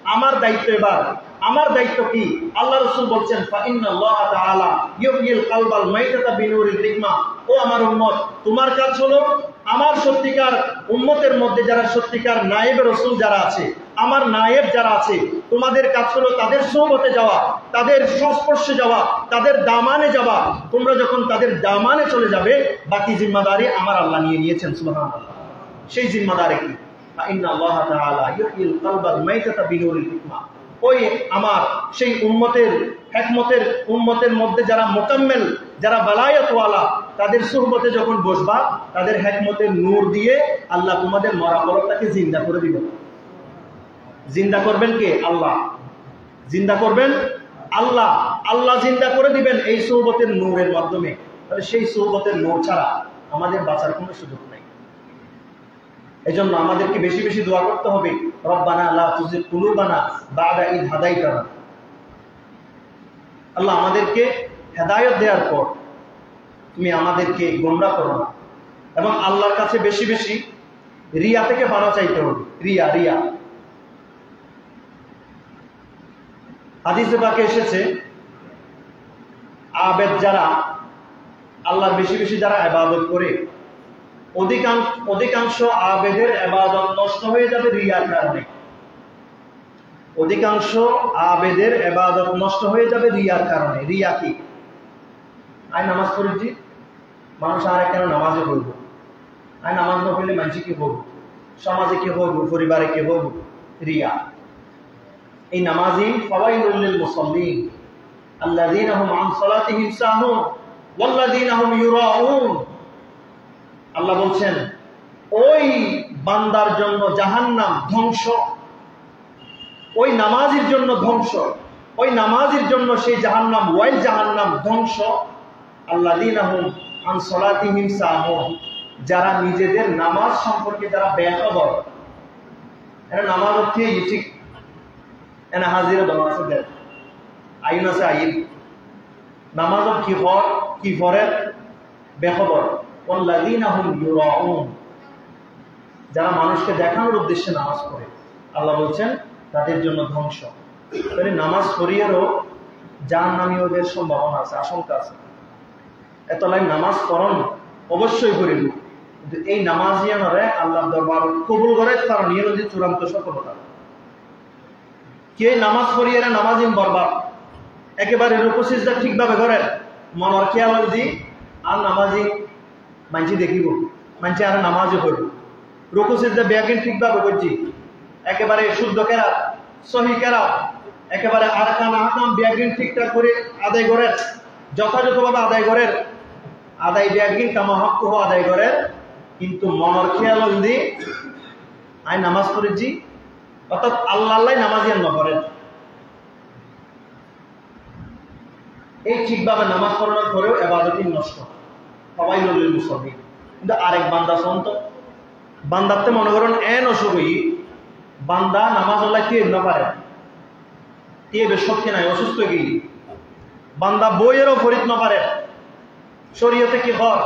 আমার দায়িত্ব এবার আমার দায়িত্ব কি আল্লাহ রাসূল বলছেন ফাইন্নাল্লাহ তাআলা ইউহিল কালবাল মাইতাতা বিনুরিল হিকমা ও আমার উম্মত তোমার কাজ হলো আমার সত্যিকার উম্মতের মধ্যে যারা সত্যিকার নায়েব রাসূল যারা আছে আমার নায়েব যারা আছে তোমাদের কাজ হলো তাদের সোহবতে যাওয়া তাদের সংস্পর্শে যাওয়া তাদের দামানে যাওয়া তোমরা যখন তাদের দামানে চলে যাবে বাকি জিম্মাদারি আমার আল্লাহ নিয়ে নিয়েছেন সুবহানাল্লাহ সেই জিম্মাদারি কি ফাইন্নাল্লাহ তাআলা ইউহিল কালবাল মাইতাতা বিনুরিল হিকমা ওই আমার সেই উম্মতের মধ্যে যারা মোকাম্মেল যারা বালায়াতওয়ালা তাদের সুহবতে যখন বসবা তাদের হিকমতের নূর দিয়ে আল্লাহ তোমাদের মরা কলবটাকে জিন্দা করে দিবেন জিন্দা করবেন কে আল্লাহ জিন্দা করবেন আল্লাহ জিন্দা করে দিবেন এই সুহবতের নূরের মাধ্যমে তাহলে সেই সুহবতের নূর ছাড়া আমাদের বাঁচার কোনো সুযোগ নেই এজন্য আমাদেরকে বেশি বেশি দোয়া করতে হবে রব্বানা লা তুজিগ কুলুবানা বা'দা ইয হাদাইতানা আল্লাহ আমাদেরকে হেদায়েত দেওয়ার পর তুমি আমাদেরকে গোমরাহ করো না এবং আল্লাহর কাছে বেশি বেশি রিয়া থেকে বানা চাইতে হবে। রিয়া রিয়া হাদিসে পাকে এসেছে, আবেদ যারা, আল্লাহর বেশি বেশি যারা ইবাদত করে, অধিকাংশ আবেদের ইবাদত নষ্ট হয়ে যাবে রিয়ার কারণে। অধিকাংশ আবেদের ইবাদত নষ্ট হয়ে যাবে রিয়ার কারণে। রিয়া কি? আমি নামাজ পড়েছি, মানুষ আর কেন নামাজে পড়বো, আমি নামাজ না পড়লে মানুষ কি বলবো, সমাজে কি বলবো, পরিবারে কি বলবো। রিয়া। এই নামাজি ফাওয়াইলুল লিল মুসাল্লিন আল্লাযীনা হুম আন সালাতিহিম সাহুন ওয়াল্লাযীনা হুম ইউরাউন। আল্লাহ বলছেন ওই বান্দার জন্য জাহান্নাম ধ্বংস, ওই নামাজির জন্য ধ্বংস, ওই নামাজির জন্য সেই জাহান্নাম, ওয়াইল জাহান্নাম ধ্বংস। আল্লাযীনা হুম আন সালাতিহিম সাহুন, যারা নিজেদের নামাজ সম্পর্কে যারা বেখবর। এরা নামাজ হচ্ছে ঠিক এনা হাজিরা দমা আছে দেয়, আইন আছে আইন, নামাজ কি ফরে বেখবর। ওয়াল্লাযীনা হুম ইউরাউন, যারা মানুষকে দেখানোর উদ্দেশ্যে নামাজ পড়ে, আল্লাহ বলছেন তাদের জন্য ধ্বংস। তাহলে নামাজ পড়িয়েরও জাহান্নামী ওদের সম্ভাবনা আছে, আশঙ্কা আছে। এতলাই নামাজ পড়ন অবশ্যই করিব, কিন্তু এই নামাজিয়ানরে আল্লাহ দরবার কবুল করে তার নিয়ে যদি চূড়ান্ত সফলতা। কে নামাজ পড়িয়ে নামাজিম বরবাদ, একেবারে রুকু সিজদা ঠিকভাবে করেন, মনের খেয়াল যদি আর নামাজি মানছি দেখিব, মানছি আর নামাজও করব, রুকু সিজদা ব্যাগিন ঠিকভাবে করছি, একেবারে শুদ্ধ কেরা সহি কেরা, একেবারে আরকান আহকাম ব্যাগিন ঠিকঠাক করে আদায় করেন, যথাযথভাবে আদায় করেন, আদায় ব্যাগিন কামা হক আদায় করেন, কিন্তু মনের খেয়াল যদি আমি নামাজ পড়েছি, অর্থাৎ আল্লাহ আল্লাহ নামাজিয়ান না করেন, এই ঠিকভাবে নামাজ পড়ানোর পরেও ইবাদতই নষ্ট, সবাই নলিল মুসাল্লিন। কিন্তু আরেক বান্দা সন্ত বান্দাতে মনে করেন এন অসুখী বান্দা নামাজ আল্লাহ কে না পারে, কে বেশ শক্তি নাই, অসুস্থ কি বান্দা বইয়েরও ফরিদ না পারে। শরীয়তে কি হয়,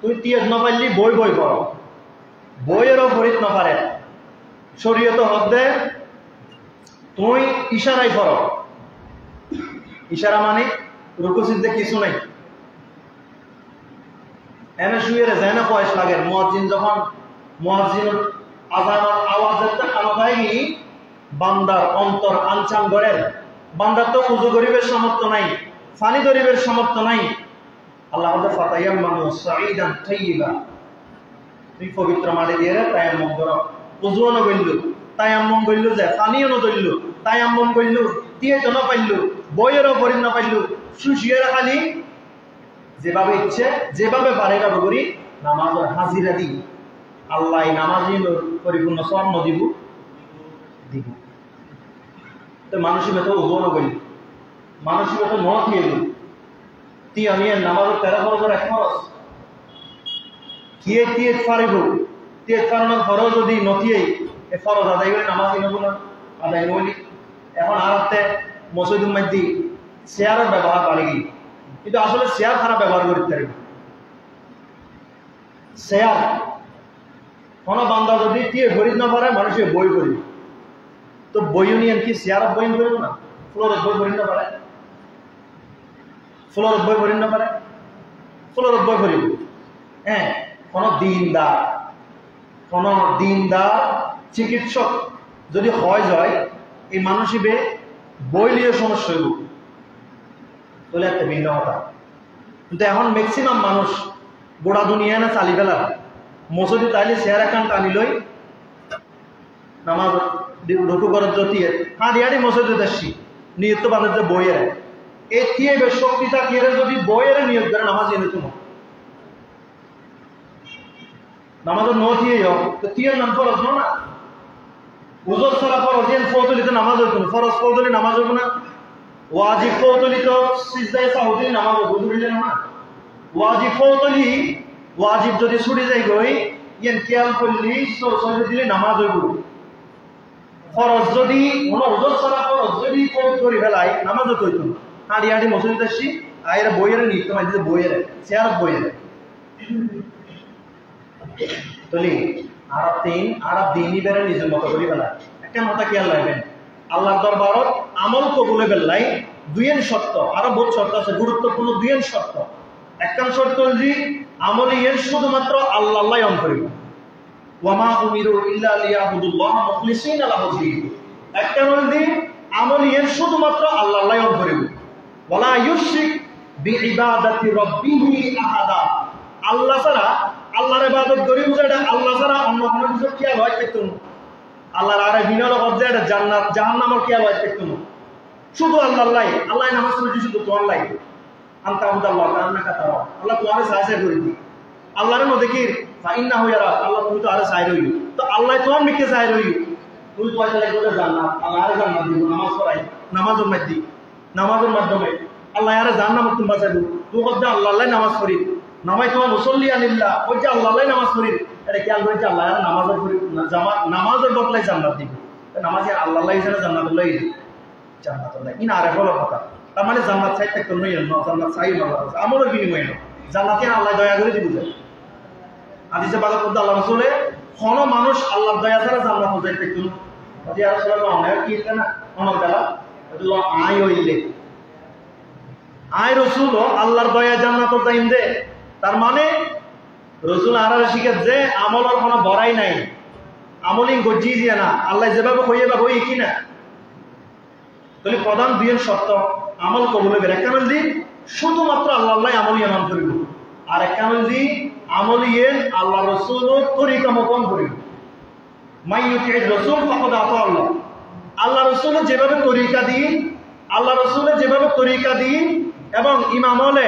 তুই তিয়াজ না পারলি বই বই করো, বইয়েরও ফরিদ না পারে। শরীয়তে হদ্দে তুই ইশারাই করো, ইশারা মানে রুকু সিজদা কিছু নাই, এনে শুয়ে যায় না পয়স লাগে। মুয়াজ্জিন যখন মুয়াজ্জিনের আযানের আওয়াজের কানে পায়নি, বান্দার অন্তর আনচান করেন, বান্দার তো উযু করিবের সামর্থ্য নাই, পানি ধরিবের সামর্থ্য নাই। আল্লাহ আমাদের ফাতায়াম্মামু সাঈদান তাইয়্যিবা, তুই পবিত্র মাটি দিয়ে তায়াম্মুম করো, উযুও না কইল, তায়াম্মুম কইল, যে পানিও না ধরল, তায়াম্মুম কইল, দিয়ে তো না পাইল, বইয়েরও পড়ি না পাইল, শুয়ে রাখালি যেভাবে ইচ্ছে যেভাবে পারে এটা করি নামাজের হাজিরা দিই, আল্লাহ নামাজি পরিপূর্ণ স্বর্ণ দিব দিব। তো মানুষের ভেতর উজোর করি, মানুষের ভেতর ন দিয়ে দিল, তুই আমি নামাজের 13 ফরজের এক ফরজ কিয়ে দিয়ে পারিব, দিয়ে কারণের ফরজ যদি নথিয়ে এ ফরজ আদায় করে নামাজি নেব না, আদায় নইলি। এখন আরাতে মসজিদুল মাইদি শেয়ারের ব্যবহার বাড়ে গিয়ে, কিন্তু আসলে শেয়ার খারাপ ব্যবহার করতে পারি। শেয়ার কোন বান্দা যদি টিয়ে খরিদ না পারে, মানুষের বই করি, তো বইও নিয়ে কি শেয়ার বই করব না, ফ্লোরের বই করি না পারে, ফ্লোরের বই করি না পারে, ফ্লোরের বই করিব। হ্যাঁ, কোন দিনদার চিকিৎসক যদি হয় যায়, এই মানুষিবে বই নিয়ে সমস্যা হইব, তাহলে একটা ভিন্ন কথা। কিন্তু এখন ম্যাক্সিমাম মানুষ গোড়া দুনিয়া না চালি ফেলা, মসজিদে তাইলে শেয়ার অ্যাকাউন্ট আনি লই নামাজ রুকু করার জ্যোতিয়ে হাঁড়ি হাঁড়ি মসজিদে আসছি, নিয়ত তো বাঁধে বইয়ের এর দিয়ে বেশ শক্তিটা কেড়ে যদি বইয়ের নিয়োগ করে নামাজ এনে তুমি নামাজের ন দিয়ে হোক, তো টিয়ের নাম ফরজ না, উজর ছাড়া ফরজ, ফৌতলিতে নামাজ হইব না, ফরজ ফৌতলি নামাজ হইব না, ওয়াজিব ফৌতলি তো সিজদায়ে সাহুদি নামাজ হইব, বুঝলি না? ওয়াজিব ফৌতলি ওয়াজিব যদি ছুটি যাই গই ইয়ান খেয়াল করলি সরে দিলে নামাজ হইব। ফরজ যদি কোনো উজর ছাড়া ফরজ যদি ফৌত করি ফেলাই নামাজও কইত না, হাঁড়ি হাঁড়ি মসজিদ আসছি আয়ের বইয়ের নিতে মাঝে বইয়ের চেয়ার বইয়ের তলি আরব দিনই বেড়ে নিজের মতো করি ফেলা একটা মাথা খেয়াল রাখবেন আল্লাহর দরবারত আমল কবুলে বেল্লাই দুইয়ের শর্ত আরো বহুত শর্ত আছে গুরুত্বপূর্ণ দুইয়ের শর্ত একখান শর্ত যে আমল ইয়ের শুধুমাত্র আল্লাহ অন করিব ওয়ামা উমিরু ইল্লা লিয়াবুদুল্লাহ মুখলিসিনা লাহু দ্বীন একখান যে আমল ইয়ের শুধুমাত্র আল্লাহ অন করিব ওয়ালা ইউশরিক বিইবাদাতি রাব্বিহি আহাদা আল্লাহ ছাড়া আল্লাহর ইবাদত করিব যেটা আল্লাহ ছাড়া অন্য কোনো কিছু খেয়াল হয় পেতো আল্লাহর আরে বিনা লগত যে এটা জান্নাত জাহান্নামের খেয়াল হয় পেতো শুধু আল্লাহ নামাজ পড়ি শুধু তো আল্লাহ আনতা আবুদাল্লাহ কান্নাকা তারা আল্লাহ তোমারে সাহায্য করে দি আল্লাহর মধ্যে কি ফাইন্না হইরা আল্লাহ তুমি তো আরে সাহায্য হইল তো আল্লাহ তোমার মিকে সাহায্য হইল তুমি তো আইলে করে জান্নাত আল্লাহ আরে জান্নাত দিব নামাজ পড়াই নামাজের মাধ্যমে আল্লাহ আরে জান্নাত তুমি বাঁচাইব তুই কত আল্লাহ নামাজ পড়ি নামাই তোমার মুসল্লি আলিল্লাহ ওই যে আল্লাহ নামাজ পড়ি এটা খেয়াল করেছে আল্লাহ আরে নামাজের পড়ি নামাজের বদলাই জান্নাত দিব নামাজে আল্লাহ হিসেবে জান্নাতুল্লাহ জান্নাতুল্লাহ ইন আরে হলো কথা তার মানে জান্নাত চাই থাকতো নই না জান্নাত চাই না আমলের বিনিময়ে না জান্নাতে আল্লাহ দয়া করে দিব যায় হাদিসে বাজার মধ্যে আল্লাহ রাসূলে কোন মানুষ আল্লাহর দয়া ছাড়া জান্নাতে যাইতে থাকতো না যে রাসূলুল্লাহ আমার কি না আমার দ্বারা আল্লাহ আয় হইলে আয় রাসূল আল্লাহর দয়া জান্নাতে যাইম দে তার মানে রাসূল আরারে শিখে যে আমলের কোনো বড়াই নাই আমলিং গজি দিয়ে না আল্লাহ যেভাবে কইয়ে বা কই কি না তাহলে প্রধান দুইয়ের শর্ত আমল কবুল হবে এক আমল দি শুধুমাত্র আল্লাহ আমল ইয়ামান করিব আর এক আমল দি আমল ইয়েন আল্লাহ রাসূলের তরিকা মতন করিব মাইয়ুতির রাসূল ফাকাদ আতা আল্লাহ আল্লাহ রাসূল যেভাবে তরিকা দিন আল্লাহ রাসূল যেভাবে তরিকা দিন এবং ইমামলে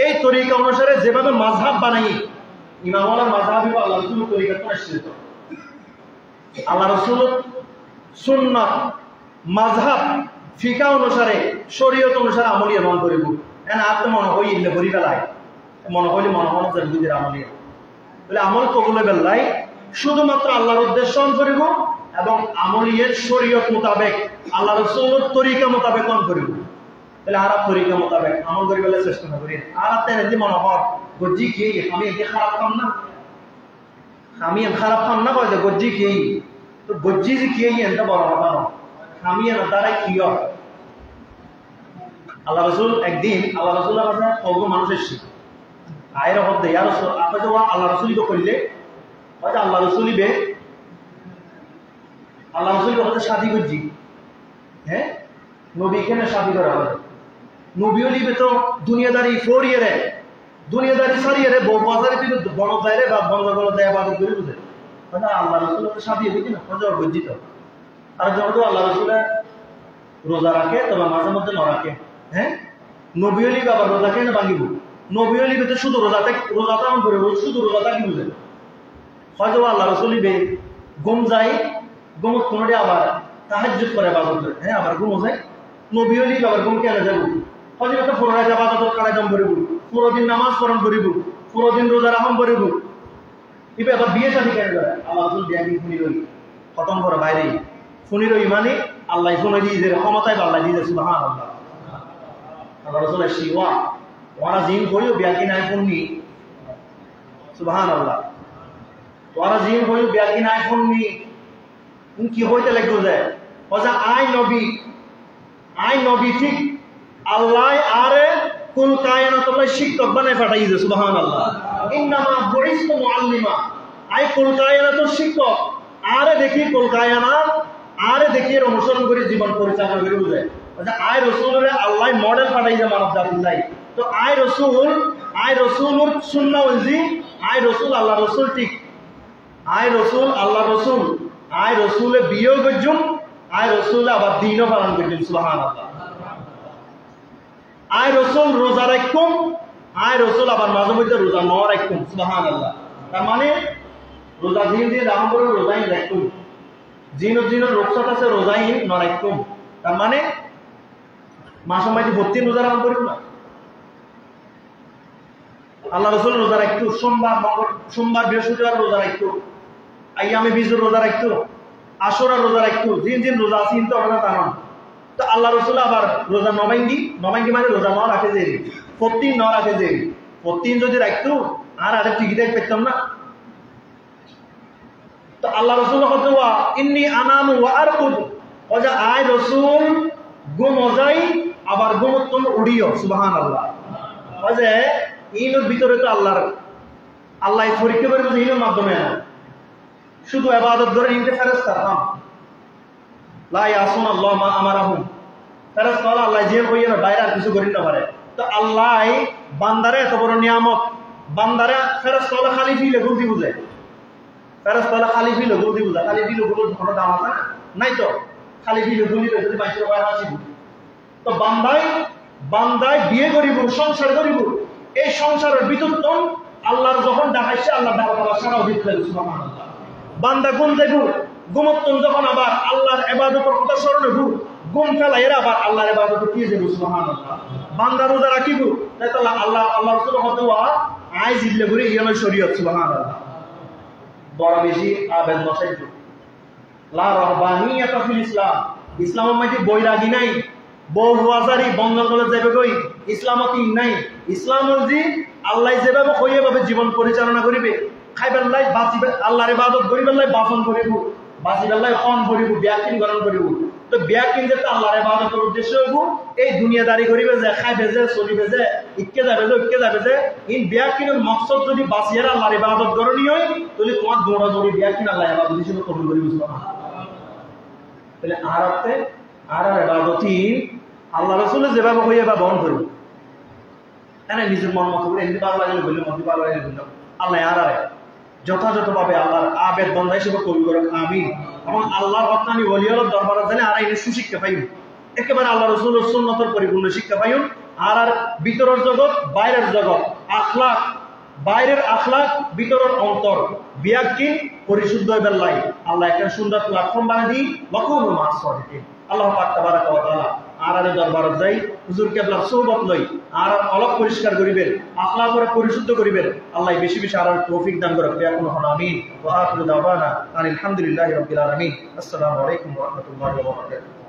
এই তরিকা অনুসারে যেভাবে মাযহাব বানাই ইমামলের মাযহাবই আল্লাহ রাসূলের তরিকা তো আসছে আল্লাহ রাসূল সুন্নাত মাযহাব ফিকা অনুসারে শরীয়ত অনুসারে আমলিয়া মন করিব এন আত্ম মনে হই ইল্লে ভরি ফেলায় মনে হইলে মনে হয় যে বুঝির আমলিয়া বলে আমল কবুলে বেল্লাই শুধুমাত্র আল্লাহর উদ্দেশ্য করিব এবং আমলিয়ের শরীয়ত মোতাবেক আল্লাহ রাসূলের তরিকা মোতাবেক কোন করিব তাহলে আরব তরিকা মোতাবেক আমল করিবেলে চেষ্টা করি আর তাই যদি মনে হয় গজ্জি কি আমি একে খারাপ কাম না আমি খারাপ কাম না কয় যে গজ্জি কি তো গজ্জি যে কি এটা বড় কথা না আমি আর দ্বারা কি হয় আল্লাহ রাসূল একদিন আল্লাহ রাসূলের কাছে কত মানুষ এসেছে আয়ের হতে ইয়া রাসূল আপনি তো আল্লাহ রাসূলই তো কইলে হয়তো আল্লাহ রাসূলই বে আল্লাহ রাসূল কথা শাদি করছি হ্যাঁ নবী কেন শাদি করা হয় নবীও লিবে তো দুনিয়াদারি ফোরিয়ে রে দুনিয়াদারি সারিয়ে রে বাজারে তুই বড় যায় রে বা বন্ধ বড় দেয় বাজার করে বুঝে কথা আল্লাহ রাসূলের শাদি হইছে না কথা গজ্জিত আর যখন আল্লাহ রাসূলের রোজা রাখে তবে মাঝে মধ্যে না রাখে হ্যাঁ নবীলি বাবা রোজা কেন ভাঙিব নবীলি বেতে শুধু রোজাটা অন করে শুধু রোজাটা কি বুঝে হয়তো আল্লাহ রাসূলই বে ঘুম যায় ঘুম কোনটি আবার তাহাজ্জুদ করে ইবাদত করে হ্যাঁ আবার ঘুম যায় নবীলি বাবার ঘুম কেন যাব হয়তো একটা পুরো রাত ইবাদত করে দম করিব পুরো দিন নামাজ পড়ন করিব পুরো দিন রোজা রাখম করিব ইবে আবার বিয়ে শাদী কেন করে আল্লাহ রাসূল বিয়া কি শুনি রই খতম করে বাইরে শুনি রই মানে আল্লাহ শুনে দিয়ে যে ক্ষমতায় আল্লাহ দিয়ে সুবহানাল্লাহ আল্লাহ রাসূলের শিওয়া ওরা জিন করিও বিয়াকি নাই শুননি সুবহানাল্লাহ ওরা জিন করিও বিয়াকি নাই শুননি কি হইতে লাগলো যে ওজা আই নবী ঠিক আল্লাহ আরে কুল কায়নাতুল্লাহ শিক্ষক বানায় পাঠাইছে সুবহানাল্লাহ ইন্নামা বুইস্তু মুআল্লিমা আই কুল কায়নাতুর শিক্ষক আরে দেখি কুল কায়নাত আরে দেখি এর অনুসরণ করে জীবন পরিচালনা করে বুঝায় আয় রাসূলের আল্লাহ মডেল পাঠাইছে মানব জাতির তো আয় রাসূলুর সুন্নাহ ওজি আয় রাসূল আল্লাহ রাসূল ঠিক আয় রাসূল আল্লাহ রাসূল আয় রাসূলে বিয়ে গজুম আয় রাসূল আবার দিনও পালন করছেন সুবহানাল্লাহ আয় রাসূল রোজা রাখুম আয় রাসূল আবার মাঝে মধ্যে রোজা ন রাখুম সুবহানাল্লাহ তার মানে রোজা দিন রাম করে রোজাই রাখুম জিনো রোকসাত আছে রোজাই ন রাখুম তার মানে মাসে মাঝে 32 রোজা রাখুম করিব না আল্লাহ রাসূল রোজা রাখতো সোমবার বৃহস্পতিবার রোজা রাখতো আইয়ামে বিজুর রোজা রাখতো আশুরা রোজা রাখতো জিন রোজা আছে কিন্তু আমরা তা না তো আল্লাহ রাসূল আবার রোজা নবাঙ্গি মানে রোজা ন রাখে যে 14 ন রাখে যে 14 যদি রাখতো আর আরে টিকিট পেতাম না তো আল্লাহ রাসূল হযওয়া ইন্নী আনামু ওয়া আরকুদ ওজা আয় রাসূল ঘুমোজাই আবার ঘুমোতন উড়িও সুবহানাল্লাহ ওজে ইনোর ভিতরে তো আল্লাহ পরীক্ষা করে তো ইনোর মাধ্যমে না শুধু ইবাদত করে নিতে ফেরেশতা নাম লা ইয়াসুন আল্লাহ মা আমারাহুম ফেরেশতা আল্লাহ যে কইয়ে না বাইরে আর কিছু করি না পারে তো আল্লাহ বান্দারে এত বড় নিয়ামত বান্দারে ফেরেশতা খালি ফিলে গুলদি বুঝে ফেরেশতা খালি ফিলে গুলদি বুঝে খালি ফিলে গুলোর কোনো দাম আছে নাই তো খালি ফিলে গুলি যদি 22 টাকা আসিব তো বান্দায় বিয়ে করিব সংসার করিব এই সংসারের বিতর্তন আল্লাহর যখন দেখাইছে আল্লাহ ডাকা সারা দিতে সুবহানাল্লাহ বান্দা গুম যাইব গুমত্তন যখন আবার আল্লাহর ইবাদতের কথা স্মরণ হইব গুম ফেলা এরা আবার আল্লাহর ইবাদত কি যাইব সুবহানাল্লাহ বান্দা রোজা রাখিব তাই তো আল্লাহ রাসূল হযওয়া আই জিল্লে করে ইয়াল শরীয়ত সুবহানাল্লাহ বড় বেশি আবেদ বসাইত লা রাহবানিয়াতা ফিল ইসলাম ইসলামের মধ্যে বৈরাগী নাই বহুয়াজারি বন্ধন করে যাবে কই ইসলামত নাই ইসলাম হচ্ছে আল্লাহ যেভাবে কইভাবে জীবন পরিচালনা করিবে খাইবার লাই বাঁচিবে আল্লাহর ইবাদত করিবার লাই বাসন করিব বাঁচিবার লাই অন করিব ব্যাকিং গ্রহণ করিব তো ব্যাকিং যে আল্লাহর ইবাদতের উদ্দেশ্য হইব এই দুনিয়াদারি করিবে যে খাইবে যে চলিবে যে ইক্কে যাবে যে ইন ব্যাকিংয়ের মকসদ যদি বাঁচিয়ে আল্লাহর ইবাদত করণীয় হয় তাহলে তোমার দৌড়াদৌড়ি ব্যাকিং আল্লাহর ইবাদত হিসেবে কবুল করিব সুবহানাল্লাহ তাহলে আর ইবাদতই আল্লাহ রাসূল যেভাবে কইবা বহন করব এনে নিজের মন মতো করে এমনি ভালো লাগলে বললে মন ভালো লাগলে বললাম আল্লাহ আরারে যথাযথভাবে আল্লাহর আবেদ বন্দা হিসেবে কবুল করুন আমিন এবং আল্লাহর হকদানি ওলিয়ার দরবারে জানে আর এই সুশিক্ষা পাইব একেবারে আল্লাহ রাসূলের সুন্নতের পরিপূর্ণ শিক্ষা পাইব আর ভিতরের জগৎ বাইরের জগৎ আখলাক বাইরের আখলাক ভিতরের অন্তর বিয়াকিন পরিশুদ্ধ হইবার লাই আল্লাহ একটা সুন্দর প্ল্যাটফর্ম বানিয়ে দিই ওয়াকুনু মা'আস সাদিকিন আল্লাহ পাক তাবারাক ওয়া তাআলা আর দরবার যাই হুজুর কেবলার সোহবত লই আর অলক পরিষ্কার করিবেন আখলাক করে পরিশুদ্ধ করিবেন আল্লাহ বেশি বেশি আর তৌফিক দান করুন ইয়া কুল আমিন ওয়া আখিরু দাওয়ানা আলহামদুলিল্লাহি রাব্বিল আলামিন আসসালামু আলাইকুম ওয়া রাহমাতুল্লাহি ওয়া বারাকাতুহু